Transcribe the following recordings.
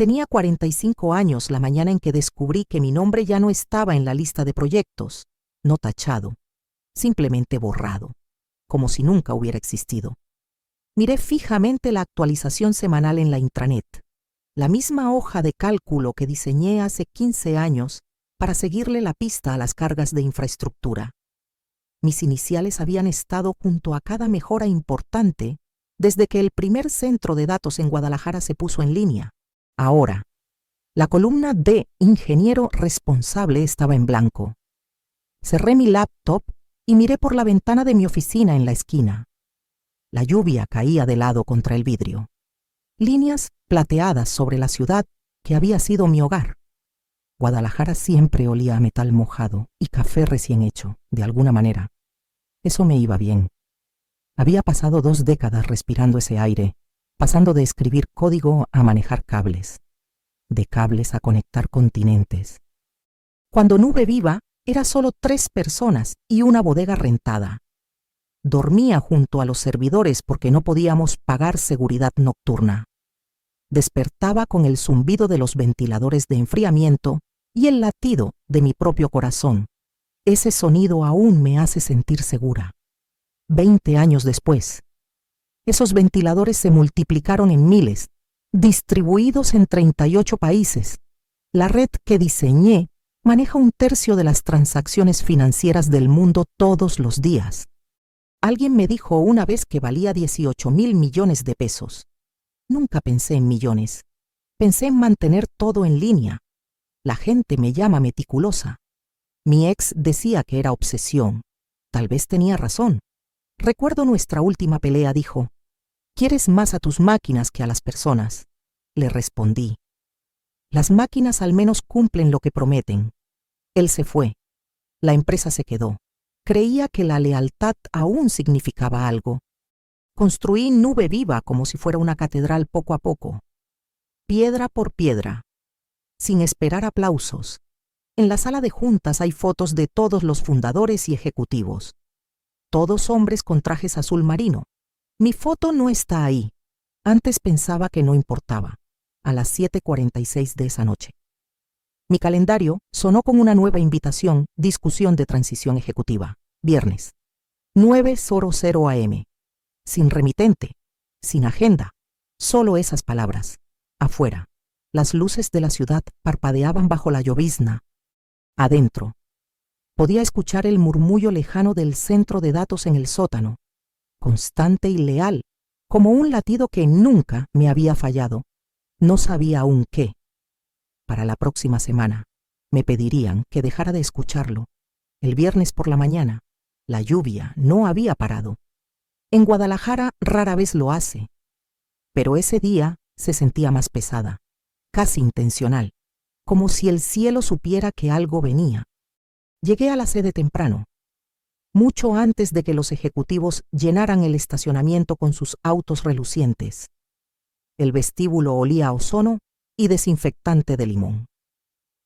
Tenía 45 años la mañana en que descubrí que mi nombre ya no estaba en la lista de proyectos, no tachado, simplemente borrado, como si nunca hubiera existido. Miré fijamente la actualización semanal en la intranet, la misma hoja de cálculo que diseñé hace 15 años para seguirle la pista a las cargas de infraestructura. Mis iniciales habían estado junto a cada mejora importante desde que el primer centro de datos en Guadalajara se puso en línea. Ahora, la columna de ingeniero responsable estaba en blanco. Cerré mi laptop y miré por la ventana de mi oficina en la esquina. La lluvia caía de lado contra el vidrio. Líneas plateadas sobre la ciudad que había sido mi hogar. Guadalajara siempre olía a metal mojado y café recién hecho, de alguna manera. Eso me iba bien. Había pasado 2 décadas respirando ese aire, pasando de escribir código a manejar cables, de cables a conectar continentes. Cuando Nube Viva era solo 3 personas y una bodega rentada. Dormía junto a los servidores porque no podíamos pagar seguridad nocturna. Despertaba con el zumbido de los ventiladores de enfriamiento y el latido de mi propio corazón. Ese sonido aún me hace sentir segura. 20 años después, esos ventiladores se multiplicaron en miles, distribuidos en 38 países. La red que diseñé maneja 1/3 de las transacciones financieras del mundo todos los días. Alguien me dijo una vez que valía 18,000 millones de pesos. Nunca pensé en millones. Pensé en mantener todo en línea. La gente me llama meticulosa. Mi ex decía que era obsesión. Tal vez tenía razón. Recuerdo nuestra última pelea, dijo. ¿Quieres más a tus máquinas que a las personas? Le respondí. Las máquinas al menos cumplen lo que prometen. Él se fue. La empresa se quedó. Creía que la lealtad aún significaba algo. Construí Nube Viva como si fuera una catedral poco a poco. Piedra por piedra. Sin esperar aplausos. En la sala de juntas hay fotos de todos los fundadores y ejecutivos. Todos hombres con trajes azul marino. Mi foto no está ahí. Antes pensaba que no importaba. A las 7:46 de esa noche. Mi calendario sonó con una nueva invitación, discusión de transición ejecutiva. Viernes. 9:00 AM. Sin remitente. Sin agenda. Solo esas palabras. Afuera. Las luces de la ciudad parpadeaban bajo la llovizna. Adentro. Podía escuchar el murmullo lejano del centro de datos en el sótano, constante y leal, como un latido que nunca me había fallado. No sabía aún qué. Para la próxima semana, me pedirían que dejara de escucharlo. El viernes por la mañana, la lluvia no había parado. En Guadalajara rara vez lo hace, pero ese día se sentía más pesada, casi intencional, como si el cielo supiera que algo venía. Llegué a la sede temprano, mucho antes de que los ejecutivos llenaran el estacionamiento con sus autos relucientes. El vestíbulo olía a ozono y desinfectante de limón.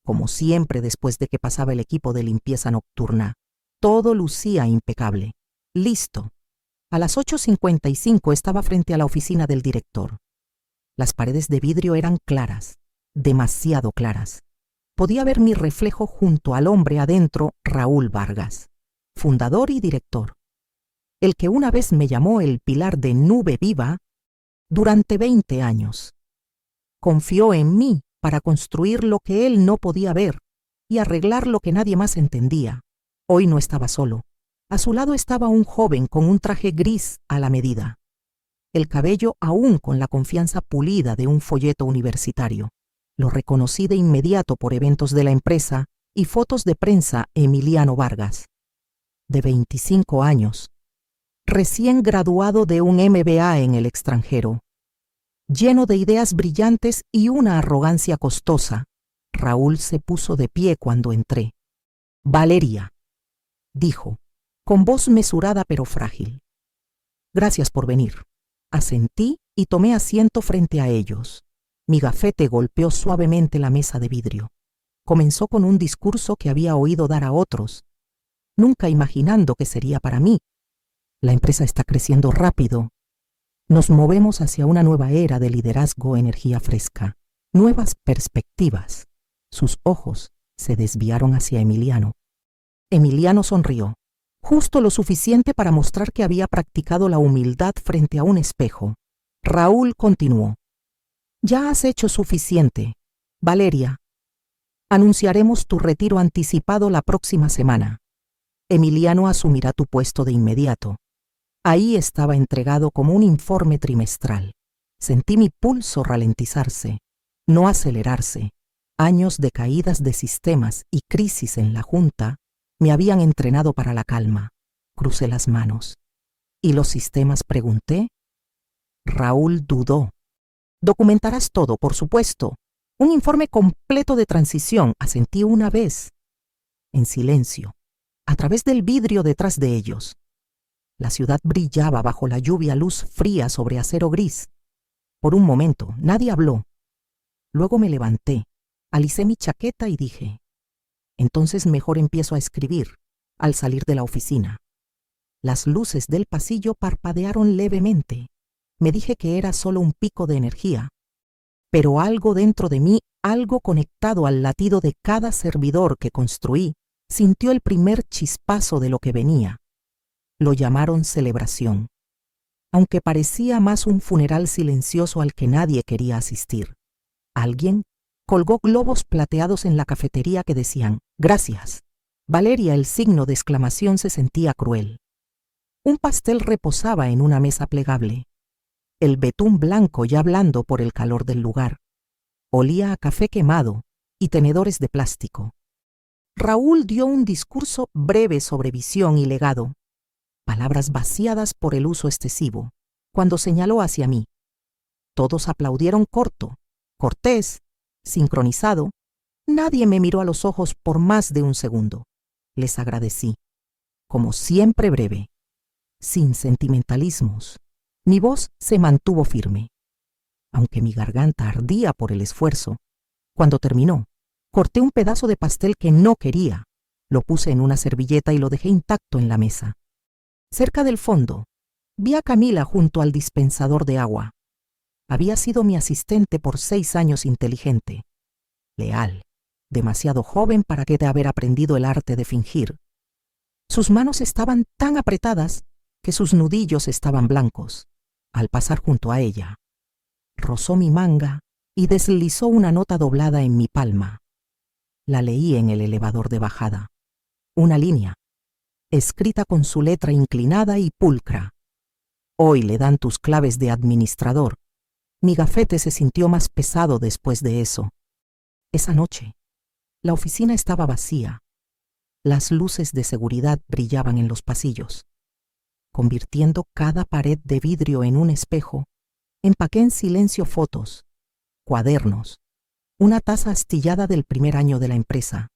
Como siempre después de que pasaba el equipo de limpieza nocturna, todo lucía impecable, listo. A las 8:55 estaba frente a la oficina del director. Las paredes de vidrio eran claras, demasiado claras. Podía ver mi reflejo junto al hombre adentro, Raúl Vargas, fundador y director. El que una vez me llamó el pilar de Nube Viva durante 20 años. Confió en mí para construir lo que él no podía ver y arreglar lo que nadie más entendía. Hoy no estaba solo. A su lado estaba un joven con un traje gris a la medida. El cabello aún con la confianza pulida de un folleto universitario. Lo reconocí de inmediato por eventos de la empresa y fotos de prensa. Emiliano Vargas, de 25 años, recién graduado de un MBA en el extranjero, lleno de ideas brillantes y una arrogancia costosa. Raúl se puso de pie cuando entré. Valeria, dijo, con voz mesurada pero frágil. Gracias por venir. Asentí y tomé asiento frente a ellos. Mi gafete golpeó suavemente la mesa de vidrio. Comenzó con un discurso que había oído dar a otros, nunca imaginando que sería para mí. La empresa está creciendo rápido. Nos movemos hacia una nueva era de liderazgo, energía fresca, Nuevas perspectivas. Sus ojos se desviaron hacia Emiliano. Emiliano sonrió, justo lo suficiente para mostrar que había practicado la humildad frente a un espejo. Raúl continuó. Ya has hecho suficiente. Valeria, anunciaremos tu retiro anticipado la próxima semana. Emiliano asumirá tu puesto de inmediato. Ahí estaba entregado como un informe trimestral. Sentí mi pulso ralentizarse, no acelerarse. Años de caídas de sistemas y crisis en la junta me habían entrenado para la calma. Crucé las manos. ¿Y los sistemas? Pregunté. Raúl dudó. Documentarás todo, por supuesto. Un informe completo de transición, asentí una vez. En silencio, a través del vidrio detrás de ellos. La ciudad brillaba bajo la lluvia luz fría sobre acero gris. Por un momento, nadie habló. Luego me levanté, alicé mi chaqueta y dije, entonces mejor empiezo a escribir, al salir de la oficina. Las luces del pasillo parpadearon levemente. Me dije que era solo un pico de energía. Pero algo dentro de mí, algo conectado al latido de cada servidor que construí, sintió el primer chispazo de lo que venía. Lo llamaron celebración, aunque parecía más un funeral silencioso al que nadie quería asistir. Alguien colgó globos plateados en la cafetería que decían, gracias. Valeria, el signo de exclamación, se sentía cruel. Un pastel reposaba en una mesa plegable. El betún blanco ya blando por el calor del lugar. Olía a café quemado y tenedores de plástico. Raúl dio un discurso breve sobre visión y legado, palabras vaciadas por el uso excesivo, cuando señaló hacia mí. Todos aplaudieron corto, cortés, sincronizado. Nadie me miró a los ojos por más de un segundo. Les agradecí, como siempre breve, sin sentimentalismos. Mi voz se mantuvo firme, aunque mi garganta ardía por el esfuerzo. Cuando terminó, corté un pedazo de pastel que no quería, lo puse en una servilleta y lo dejé intacto en la mesa. Cerca del fondo, vi a Camila junto al dispensador de agua. Había sido mi asistente por 6 años, inteligente, leal, demasiado joven para que de haber aprendido el arte de fingir. Sus manos estaban tan apretadas que sus nudillos estaban blancos. Al pasar junto a ella, rozó mi manga y deslizó una nota doblada en mi palma. La leí en el elevador de bajada. Una línea, escrita con su letra inclinada y pulcra. Hoy le dan tus claves de administrador. Mi gafete se sintió más pesado después de eso. Esa noche, la oficina estaba vacía. Las luces de seguridad brillaban en los pasillos. Convirtiendo cada pared de vidrio en un espejo, empaqué en silencio fotos, cuadernos, una taza astillada del primer año de la empresa.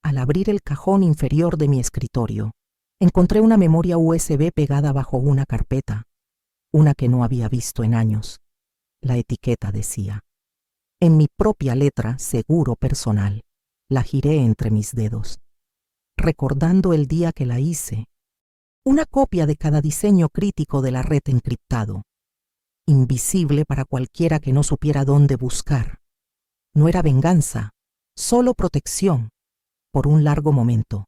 Al abrir el cajón inferior de mi escritorio, encontré una memoria USB pegada bajo una carpeta, una que no había visto en años. La etiqueta decía, en mi propia letra, seguro personal. La giré entre mis dedos, recordando el día que la hice. Una copia de cada diseño crítico de la red encriptado, invisible para cualquiera que no supiera dónde buscar. No era venganza, solo protección. Por un largo momento,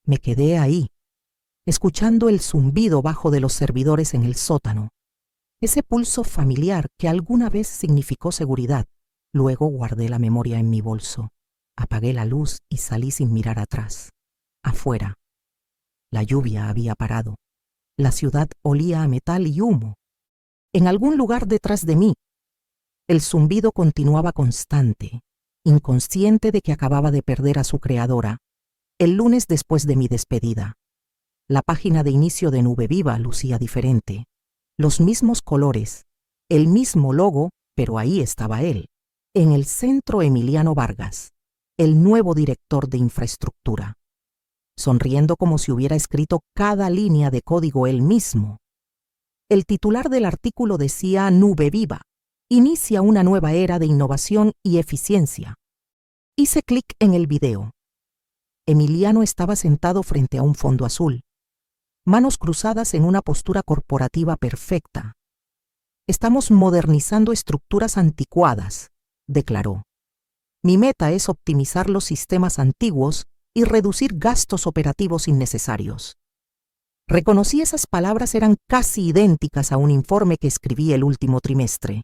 me quedé ahí, escuchando el zumbido bajo de los servidores en el sótano, ese pulso familiar que alguna vez significó seguridad. Luego guardé la memoria en mi bolso, apagué la luz y salí sin mirar atrás. Afuera, la lluvia había parado. La ciudad olía a metal y humo. En algún lugar detrás de mí, el zumbido continuaba constante, inconsciente de que acababa de perder a su creadora. El lunes después de mi despedida, la página de inicio de Nube Viva lucía diferente. Los mismos colores, el mismo logo, pero ahí estaba él. En el centro, Emiliano Vargas, el nuevo director de infraestructura, sonriendo como si hubiera escrito cada línea de código él mismo. El titular del artículo decía Nube Viva, inicia una nueva era de innovación y eficiencia. Hice clic en el video. Emiliano estaba sentado frente a un fondo azul, manos cruzadas en una postura corporativa perfecta. Estamos modernizando estructuras anticuadas, declaró. Mi meta es optimizar los sistemas antiguos y reducir gastos operativos innecesarios. Reconocí esas palabras eran casi idénticas a un informe que escribí el último trimestre.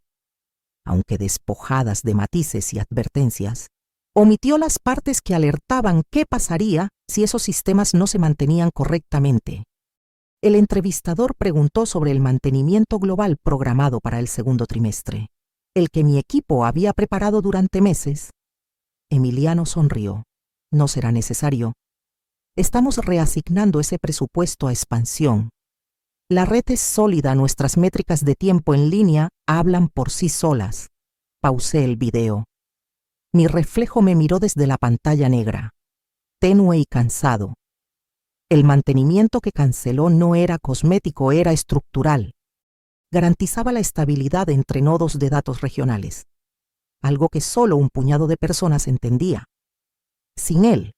Aunque despojadas de matices y advertencias, omitió las partes que alertaban qué pasaría si esos sistemas no se mantenían correctamente. El entrevistador preguntó sobre el mantenimiento global programado para el segundo trimestre, el que mi equipo había preparado durante meses. Emiliano sonrió. No será necesario. Estamos reasignando ese presupuesto a expansión. La red es sólida, nuestras métricas de tiempo en línea hablan por sí solas. Pausé el video. Mi reflejo me miró desde la pantalla negra, tenue y cansado. El mantenimiento que canceló no era cosmético, era estructural. Garantizaba la estabilidad entre nodos de datos regionales, algo que solo un puñado de personas entendía. Sin él,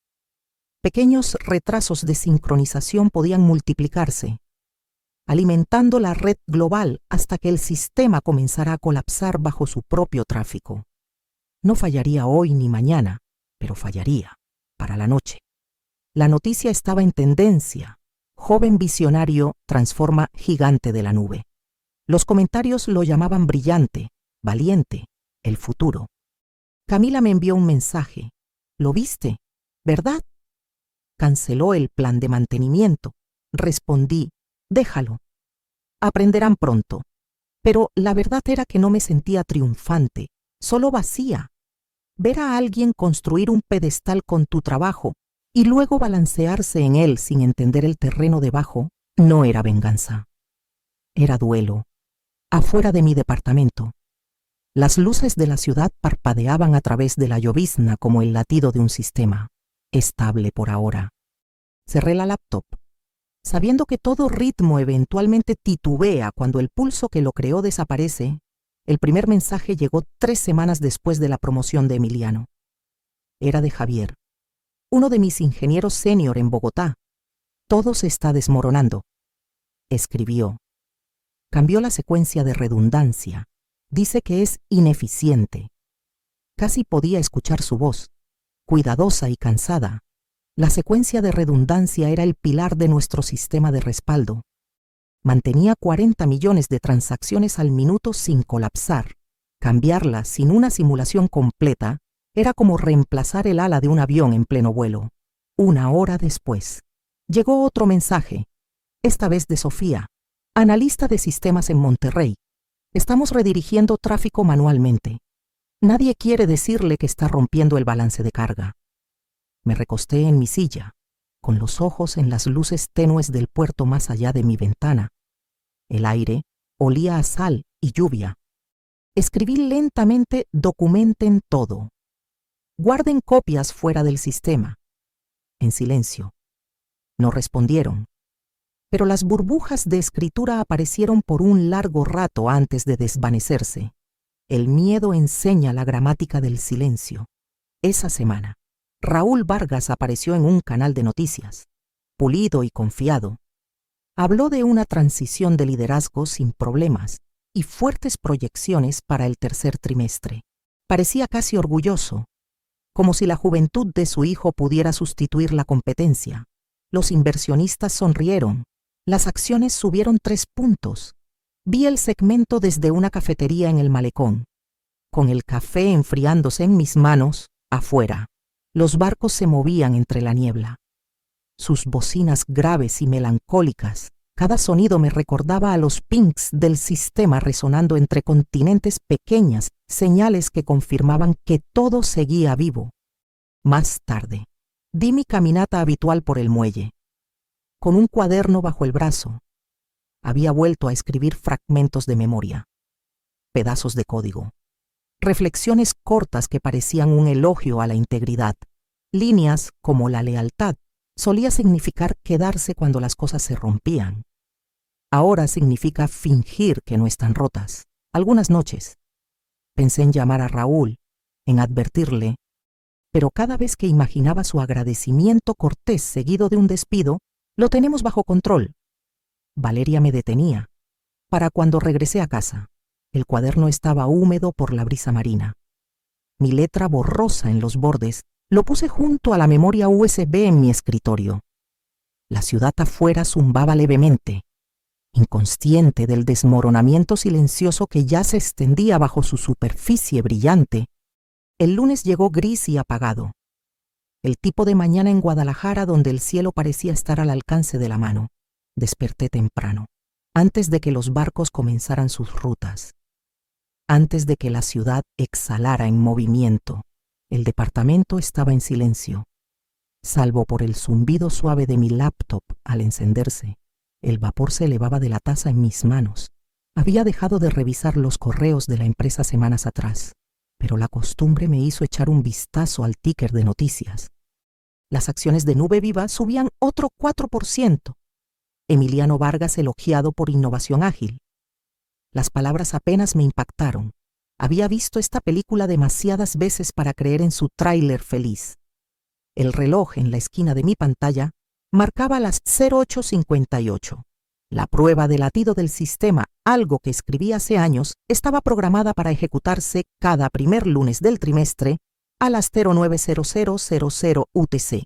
pequeños retrasos de sincronización podían multiplicarse, alimentando la red global hasta que el sistema comenzara a colapsar bajo su propio tráfico. No fallaría hoy ni mañana, pero fallaría para la noche. La noticia estaba en tendencia. Joven visionario transforma gigante de la nube. Los comentarios lo llamaban brillante, valiente, el futuro. Camila me envió un mensaje. ¿Lo viste? ¿Verdad? Canceló el plan de mantenimiento. Respondí, déjalo. Aprenderán pronto. Pero la verdad era que no me sentía triunfante, solo vacía. Ver a alguien construir un pedestal con tu trabajo y luego balancearse en él sin entender el terreno debajo no era venganza. Era duelo. Afuera de mi departamento, las luces de la ciudad parpadeaban a través de la llovizna como el latido de un sistema, estable por ahora. Cerré la laptop, sabiendo que todo ritmo eventualmente titubea cuando el pulso que lo creó desaparece. El primer mensaje llegó 3 semanas después de la promoción de Emiliano. Era de Javier, uno de mis ingenieros senior en Bogotá. Todo se está desmoronando. Escribió. Cambió la secuencia de redundancia. Dice que es ineficiente. Casi podía escuchar su voz, cuidadosa y cansada. La secuencia de redundancia era el pilar de nuestro sistema de respaldo. Mantenía 40 millones de transacciones al minuto sin colapsar. Cambiarla sin una simulación completa era como reemplazar el ala de un avión en pleno vuelo. 1 hora después, llegó otro mensaje, esta vez de Sofía, analista de sistemas en Monterrey. Estamos redirigiendo tráfico manualmente. Nadie quiere decirle que está rompiendo el balance de carga. Me recosté en mi silla, con los ojos en las luces tenues del puerto más allá de mi ventana. El aire olía a sal y lluvia. Escribí lentamente: documenten todo. Guarden copias fuera del sistema. En silencio. No respondieron. Pero las burbujas de escritura aparecieron por un largo rato antes de desvanecerse. El miedo enseña la gramática del silencio. Esa semana, Raúl Vargas apareció en un canal de noticias, pulido y confiado. Habló de una transición de liderazgo sin problemas y fuertes proyecciones para el tercer trimestre. Parecía casi orgulloso, como si la juventud de su hijo pudiera sustituir la competencia. Los inversionistas sonrieron. Las acciones subieron 3 puntos. Vi el segmento desde una cafetería en el malecón, con el café enfriándose en mis manos, afuera. Los barcos se movían entre la niebla. Sus bocinas graves y melancólicas, cada sonido me recordaba a los pings del sistema resonando entre continentes, pequeñas señales que confirmaban que todo seguía vivo. Más tarde, di mi caminata habitual por el muelle, con un cuaderno bajo el brazo. Había vuelto a escribir fragmentos de memoria, pedazos de código, reflexiones cortas que parecían un elogio a la integridad. Líneas como la lealtad solía significar quedarse cuando las cosas se rompían. Ahora significa fingir que no están rotas. Algunas noches pensé en llamar a Raúl, en advertirle, pero cada vez que imaginaba su agradecimiento cortés seguido de un despido, lo tenemos bajo control. Valeria me detenía. Para cuando regresé a casa, el cuaderno estaba húmedo por la brisa marina. mi letra borrosa en los bordes, lo puse junto a la memoria USB en mi escritorio. La ciudad afuera zumbaba levemente, inconsciente del desmoronamiento silencioso que ya se extendía bajo su superficie brillante. El lunes llegó gris y apagado. El tipo de mañana en Guadalajara donde el cielo parecía estar al alcance de la mano. Desperté temprano, antes de que los barcos comenzaran sus rutas, antes de que la ciudad exhalara en movimiento. El departamento estaba en silencio, salvo por el zumbido suave de mi laptop al encenderse. El vapor se elevaba de la taza en mis manos. Había dejado de revisar los correos de la empresa semanas atrás, pero la costumbre me hizo echar un vistazo al ticker de noticias. Las acciones de Nube Viva subían otro 4%. Emiliano Vargas elogiado por innovación ágil. Las palabras apenas me impactaron. Había visto esta película demasiadas veces para creer en su tráiler feliz. El reloj en la esquina de mi pantalla marcaba las 08:58. La prueba de latido del sistema, algo que escribí hace años, estaba programada para ejecutarse cada primer lunes del trimestre a las 09:0000 UTC.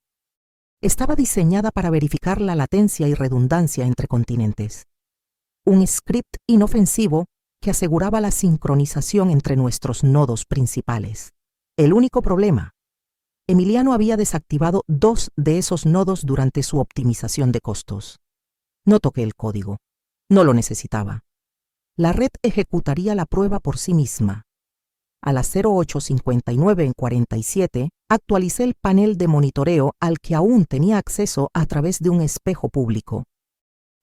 Estaba diseñada para verificar la latencia y redundancia entre continentes. Un script inofensivo que aseguraba la sincronización entre nuestros nodos principales. El único problema: Emiliano había desactivado 2 de esos nodos durante su optimización de costos. No toqué el código. No lo necesitaba. La red ejecutaría la prueba por sí misma. A las 08:59:47 actualicé el panel de monitoreo al que aún tenía acceso a través de un espejo público.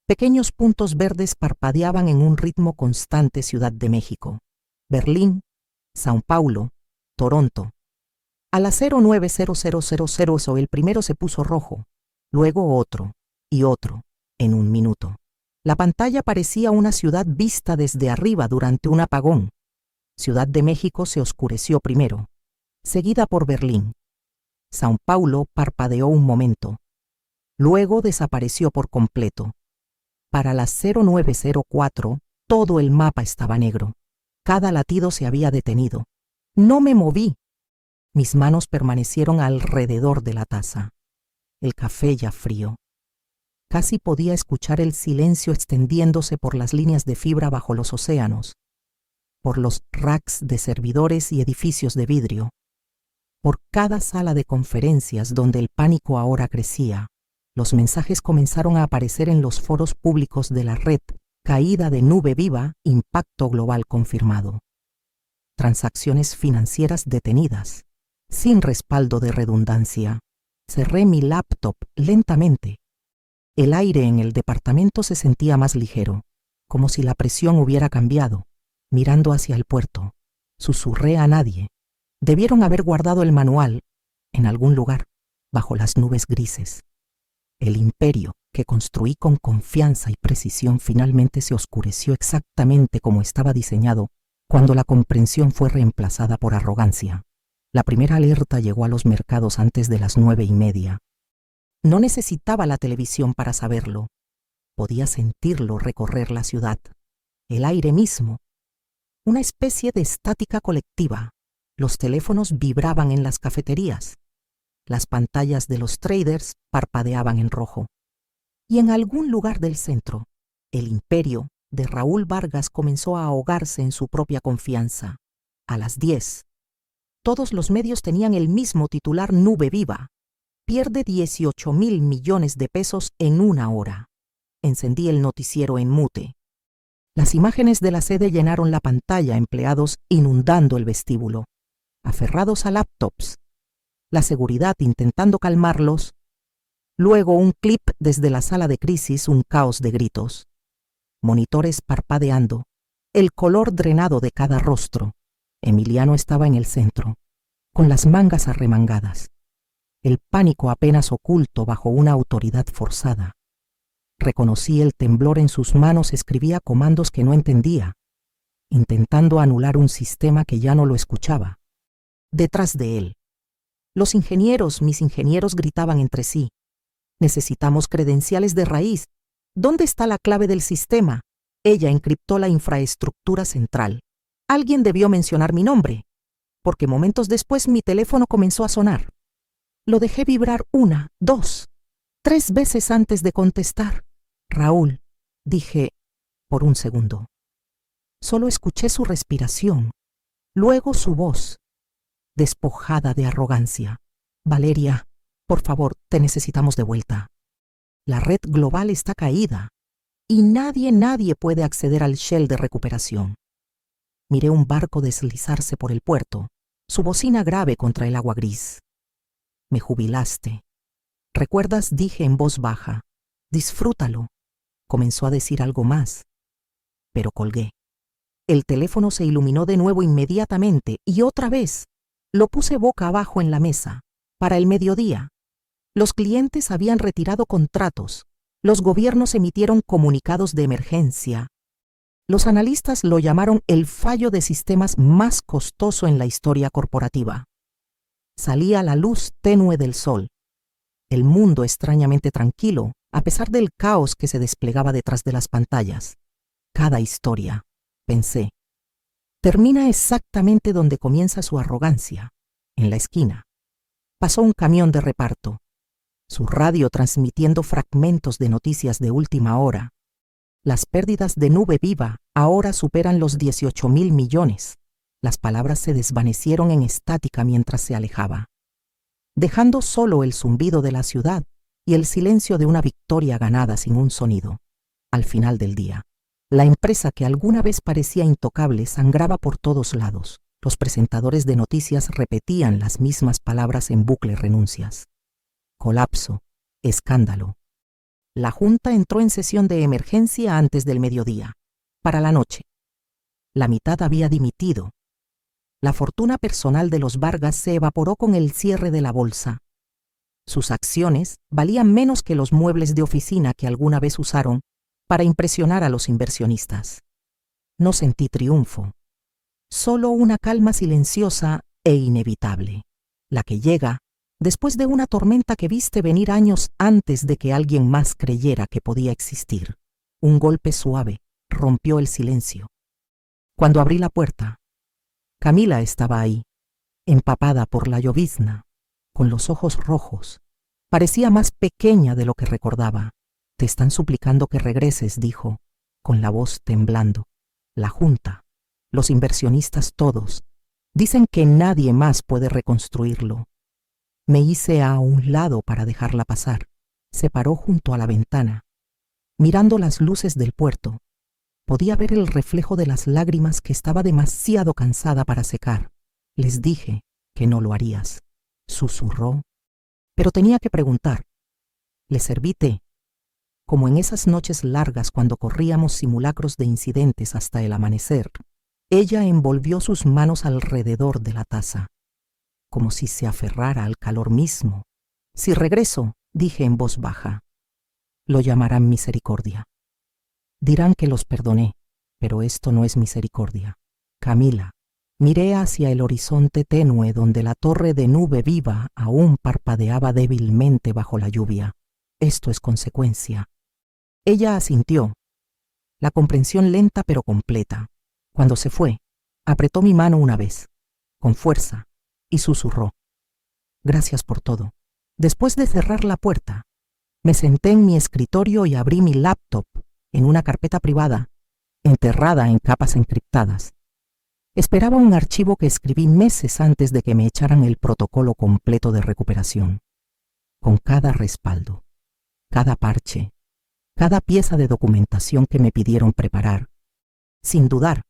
Pequeños puntos verdes parpadeaban en un ritmo constante. Ciudad de México, Berlín, Sao Paulo, Toronto. A las 09:0000 el primero se puso rojo, luego otro y otro, en un minuto. La pantalla parecía una ciudad vista desde arriba durante un apagón. Ciudad de México se oscureció primero, seguida por Berlín. Sao Paulo parpadeó un momento, luego desapareció por completo. Para las 09:04, todo el mapa estaba negro. Cada latido se había detenido. No me moví. Mis manos permanecieron alrededor de la taza. El café ya frío. Casi podía escuchar el silencio extendiéndose por las líneas de fibra bajo los océanos, por los racks de servidores y edificios de vidrio, por cada sala de conferencias donde el pánico ahora crecía. Los mensajes comenzaron a aparecer en los foros públicos de la red. Caída de Nube Viva, impacto global confirmado. Transacciones financieras detenidas, sin respaldo de redundancia. Cerré mi laptop lentamente. El aire en el departamento se sentía más ligero, como si la presión hubiera cambiado. Mirando hacia el puerto, susurré a nadie. Debieron haber guardado el manual en algún lugar, bajo las nubes grises. El imperio que construí con confianza y precisión finalmente se oscureció exactamente como estaba diseñado cuando la comprensión fue reemplazada por arrogancia. La primera alerta llegó a los mercados antes de las 9:30. No necesitaba la televisión para saberlo. Podía sentirlo recorrer la ciudad, el aire mismo. Una especie de estática colectiva. Los teléfonos vibraban en las cafeterías. Las pantallas de los traders parpadeaban en rojo. Y en algún lugar del centro, el imperio de Raúl Vargas comenzó a ahogarse en su propia confianza. A las 10. Todos los medios tenían el mismo titular: Nube Viva. Pierde 18,000 millones de pesos en una hora. Encendí el noticiero en mute. Las imágenes de la sede llenaron la pantalla, empleados inundando el vestíbulo, aferrados a laptops, la seguridad intentando calmarlos. Luego un clip desde la sala de crisis, un caos de gritos. Monitores parpadeando, el color drenado de cada rostro. Emiliano estaba en el centro, con las mangas arremangadas, el pánico apenas oculto bajo una autoridad forzada. Reconocí el temblor en sus manos. Escribía comandos que no entendía, intentando anular un sistema que ya no lo escuchaba. Detrás de él, los ingenieros, mis ingenieros, gritaban entre sí: necesitamos credenciales de raíz. ¿Dónde está la clave del sistema? Ella encriptó la infraestructura central. Alguien debió mencionar mi nombre. porque momentos después mi teléfono comenzó a sonar. Lo dejé vibrar 1, 2, 3 veces antes de contestar. Raúl, dije por un segundo. Solo escuché su respiración, luego su voz, despojada de arrogancia. Valeria, por favor, te necesitamos de vuelta. La red global está caída y nadie puede acceder al Shell de recuperación. Miré un barco deslizarse por el puerto, su bocina grave contra el agua gris. Me jubilaste. ¿Recuerdas? Dije en voz baja. Disfrútalo. Comenzó a decir algo más, pero colgué. El teléfono se iluminó de nuevo inmediatamente y otra vez lo puse boca abajo en la mesa. Para el mediodía. Los clientes habían retirado contratos. Los gobiernos emitieron comunicados de emergencia. Los analistas lo llamaron el fallo de sistemas más costoso en la historia corporativa. Salía la luz tenue del sol. El mundo extrañamente tranquilo, a pesar del caos que se desplegaba detrás de las pantallas. Cada historia, pensé, termina exactamente donde comienza su arrogancia, en la esquina. Pasó un camión de reparto, su radio transmitiendo fragmentos de noticias de última hora. Las pérdidas de Nube Viva ahora superan los 18.000 millones. Las palabras se desvanecieron en estática mientras se alejaba, dejando solo el zumbido de la ciudad y el silencio de una victoria ganada sin un sonido. Al final del día, la empresa que alguna vez parecía intocable sangraba por todos lados. Los presentadores de noticias repetían las mismas palabras en bucle: renuncias, colapso, escándalo. La Junta entró en sesión de emergencia antes del mediodía, para la noche. La mitad había dimitido. La fortuna personal de los Vargas se evaporó con el cierre de la bolsa. Sus acciones valían menos que los muebles de oficina que alguna vez usaron para impresionar a los inversionistas. No sentí triunfo, solo una calma silenciosa e inevitable, la que llega después de una tormenta que viste venir años antes de que alguien más creyera que podía existir. Un golpe suave rompió el silencio. Cuando abrí la puerta, Camila estaba ahí, empapada por la llovizna, con los ojos rojos. Parecía más pequeña de lo que recordaba. Te están suplicando que regreses, dijo, con la voz temblando. La Junta, los inversionistas todos, dicen que nadie más puede reconstruirlo. Me hice a un lado para dejarla pasar. Se paró junto a la ventana, mirando las luces del puerto. Podía ver el reflejo de las lágrimas que estaba demasiado cansada para secar. Les dije que no lo harías, susurró. Pero tenía que preguntar. ¿Le serví té? Como en esas noches largas cuando corríamos simulacros de incidentes hasta el amanecer, ella envolvió sus manos alrededor de la taza, como si se aferrara al calor mismo. Si regreso, dije en voz baja, lo llamarán misericordia. Dirán que los perdoné, pero esto no es misericordia. Camila, miré hacia el horizonte tenue donde la torre de Nube Viva aún parpadeaba débilmente bajo la lluvia. Esto es consecuencia. Ella asintió, la comprensión lenta pero completa. Cuando se fue, apretó mi mano una vez, con fuerza, y susurró. Gracias por todo. Después de cerrar la puerta, me senté en mi escritorio y abrí mi laptop en una carpeta privada, enterrada en capas encriptadas. Esperaba un archivo que escribí meses antes de que me echaran el protocolo completo de recuperación, con cada respaldo, cada parche, cada pieza de documentación que me pidieron preparar. Sin dudar,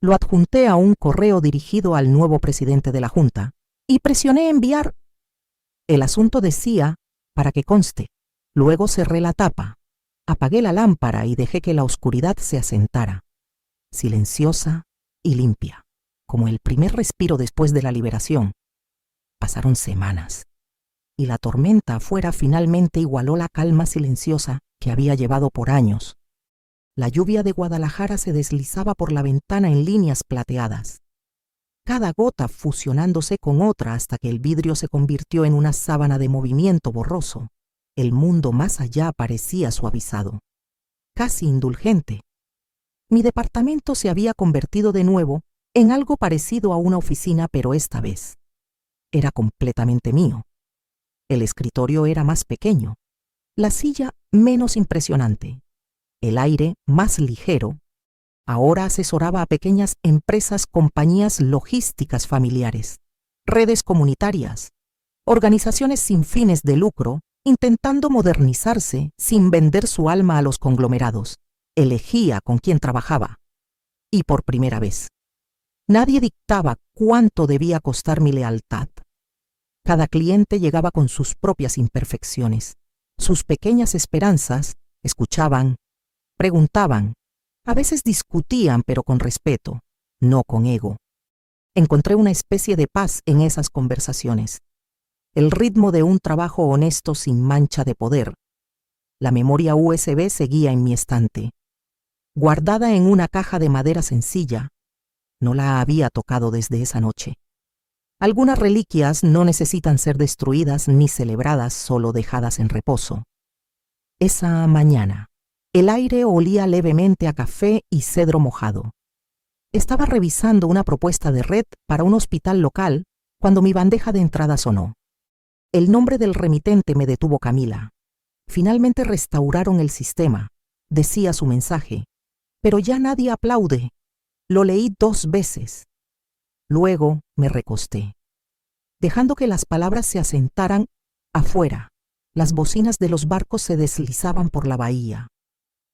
lo adjunté a un correo dirigido al nuevo presidente de la Junta y presioné enviar. El asunto decía, para que conste. Luego cerré la tapa, apagué la lámpara y dejé que la oscuridad se asentara, silenciosa y limpia, como el primer respiro después de la liberación. Pasaron semanas, y la tormenta afuera finalmente igualó la calma silenciosa que había llevado por años. La lluvia de Guadalajara se deslizaba por la ventana en líneas plateadas, cada gota fusionándose con otra hasta que el vidrio se convirtió en una sábana de movimiento borroso. El mundo más allá parecía suavizado, casi indulgente. Mi departamento se había convertido de nuevo en algo parecido a una oficina, pero esta vez era completamente mío. El escritorio era más pequeño, la silla menos impresionante, el aire más ligero. Ahora asesoraba a pequeñas empresas, compañías logísticas familiares, redes comunitarias, organizaciones sin fines de lucro, intentando modernizarse sin vender su alma a los conglomerados. Elegía con quién trabajaba. Y por primera vez, nadie dictaba cuánto debía costar mi lealtad. Cada cliente llegaba con sus propias imperfecciones, sus pequeñas esperanzas, escuchaban, preguntaban, a veces discutían, pero con respeto, no con ego. Encontré una especie de paz en esas conversaciones, el ritmo de un trabajo honesto sin mancha de poder. La memoria USB seguía en mi estante, guardada en una caja de madera sencilla. No la había tocado desde esa noche. Algunas reliquias no necesitan ser destruidas ni celebradas, solo dejadas en reposo. Esa mañana, el aire olía levemente a café y cedro mojado. Estaba revisando una propuesta de red para un hospital local cuando mi bandeja de entrada sonó. El nombre del remitente me detuvo. Camila. Finalmente restauraron el sistema, decía su mensaje, pero ya nadie aplaude. Lo leí 2 veces. Luego me recosté, dejando que las palabras se asentaran. Afuera, las bocinas de los barcos se deslizaban por la bahía,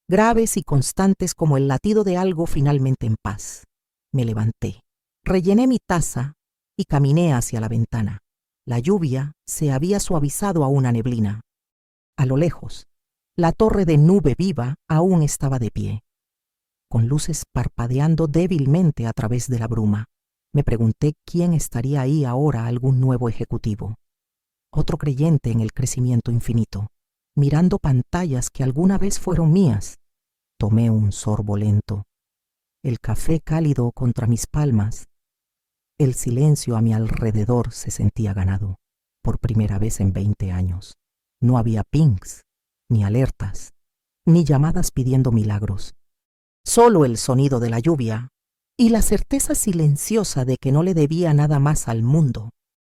graves y constantes como el latido de algo finalmente en paz. Me levanté, rellené mi taza y caminé hacia la ventana. La lluvia se había suavizado a una neblina. A lo lejos, la torre de Nube Viva aún estaba de pie, con luces parpadeando débilmente a través de la bruma. Me pregunté quién estaría ahí ahora, algún nuevo ejecutivo, otro creyente en el crecimiento infinito, mirando pantallas que alguna vez fueron mías. Tomé un sorbo lento, el café cálido contra mis palmas. El silencio a mi alrededor se sentía ganado. Por primera vez en 20 años. No había pings, ni alertas, ni llamadas pidiendo milagros. Solo el sonido de la lluvia y la certeza silenciosa de que no le debía nada más al mundo